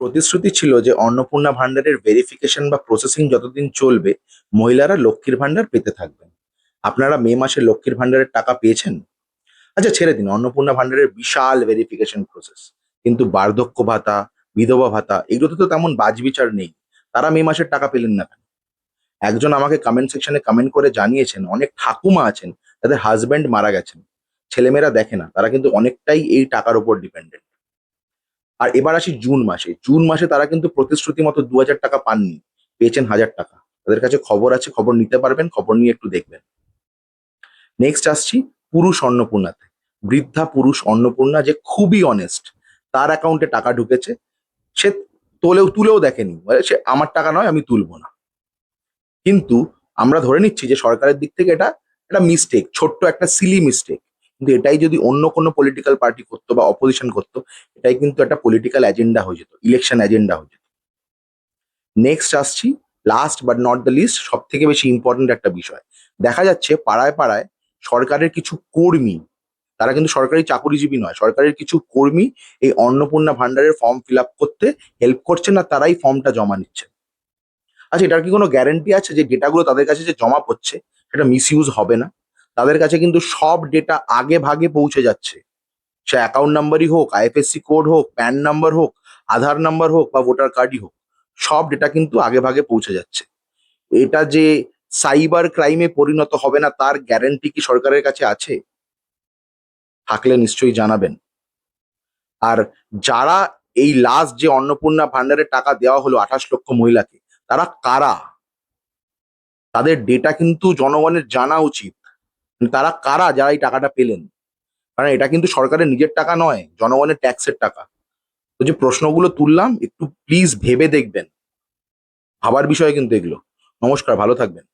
প্রতিশ্রুতি ছিল যে অন্নপূর্ণা ভান্ডারের ভেরিফিকেশন বা প্রসেসিং যতদিন চলবে মহিলারা লক্ষ্মীর ভান্ডার পেতে থাকবেন। আপনারা মে মাসে লক্ষ্মীর ভান্ডারের টাকা পেয়েছেন? আচ্ছা, ছেড়ে দিন অন্নপূর্ণা ভান্ডারের বিশাল ভেরিফিকেশন প্রসেস, কিন্তু বার্ধক্য ভাতা, বিধবা ভাতা এগুলোতে তো তেমন বাজবিচার নেই। তারা মে মাসের টাকা পেলেন না কেন? একজন আমাকে কমেন্ট সেকশনে কমেন্ট করে জানিয়েছেন অনেক ঠাকুমা আছেন তাদের হাজবেন্ড মারা গেছেন, ছেলেমেয়েরা দেখে না, তারা কিন্তু অনেকটাই এই টাকার উপর ডিপেন্ডেন্ট। আর এবার আসি জুন মাসে তারা কিন্তু প্রতিশ্রুতি মতো 2,000 টাকা পাননি, পেয়েছেন 1,000 টাকা। তাদের কাছে খবর আছে, খবর নিতে পারবেন, খবর নিয়ে একটু দেখবেন। নেক্সট আসছি পুরুষ অন্নপূর্ণাতে। বৃদ্ধা পুরুষ অন্নপূর্ণা যে খুবই অনেস্ট, তার অ্যাকাউন্টে টাকা ঢুকেছে, সে তুলেও দেখেনি, বলে সে আমার টাকা নয়, আমি তুলবো না। কিন্তু আমরা ধরে নিচ্ছি যে সরকারের দিক থেকে এটা একটা মিস্টেক, ছোট্ট একটা সিলি মিস্টেক। কিন্তু এটাই যদি অন্য কোনো পলিটিক্যাল পার্টি করতো বা অপোজিশন করতো, এটাই কিন্তু একটা পলিটিক্যাল এজেন্ডা হয়ে যেত, ইলেকশন এজেন্ডা হয়ে যেত। নেক্সট আসছি, last but not the least, সব থেকে বেশি ইম্পর্টেন্ট একটা বিষয়। দেখা যাচ্ছে পাড়ায় পাড়ায় সরকারের কিছু কর্মী, তারা কিন্তু সরকারি চাকুরিজীবী নয়, সরকারের কিছু কর্মী এই অন্নপূর্ণা ভান্ডারের ফর্ম ফিল আপ করতে হেল্প করছেন, না তারাই ফর্মটা জমা নিচ্ছে। আচ্ছা, এটার কি কোনো গ্যারান্টি আছে যে ডেটাগুলো তাদের কাছে যে জমা পড়ছে সেটা মিসইউজ হবে না? তাদের কাছে কিন্তু সব ডেটা আগে ভাগে পৌঁছে যাচ্ছে, সে অ্যাকাউন্ট নাম্বারই হোক, আইএফএসসি কোড হোক, প্যান নাম্বার হোক, আধার নাম্বার হোক বা ভোটার কার্ডই হোক, সব ডেটা কিন্তু আগে ভাগে পৌঁছে যাচ্ছে। এটা যে সাইবার ক্রাইমে পরিণত হবে না তার গ্যারান্টি কি সরকারের কাছে আছে? থাকলে নিশ্চয়ই জানাবেন। আর যারা এই লাস্ট যে অন্নপূর্ণা ভান্ডারের টাকা দেওয়া হলো 28 লক্ষ মহিলাকে, তারা কারা? তাদের ডেটা কিন্তু জনগণের জানা উচিত। তারা কারা যারা এই টাকাটা পেলেন? কারণ এটা কিন্তু সরকারের নিজের টাকা নয়, জনগণের ট্যাক্সের টাকা। তো যে প্রশ্নগুলো তুললাম, একটু প্লিজ ভেবে দেখবেন, ভাবার বিষয় কিন্তু এগুলো। নমস্কার, ভালো থাকবেন।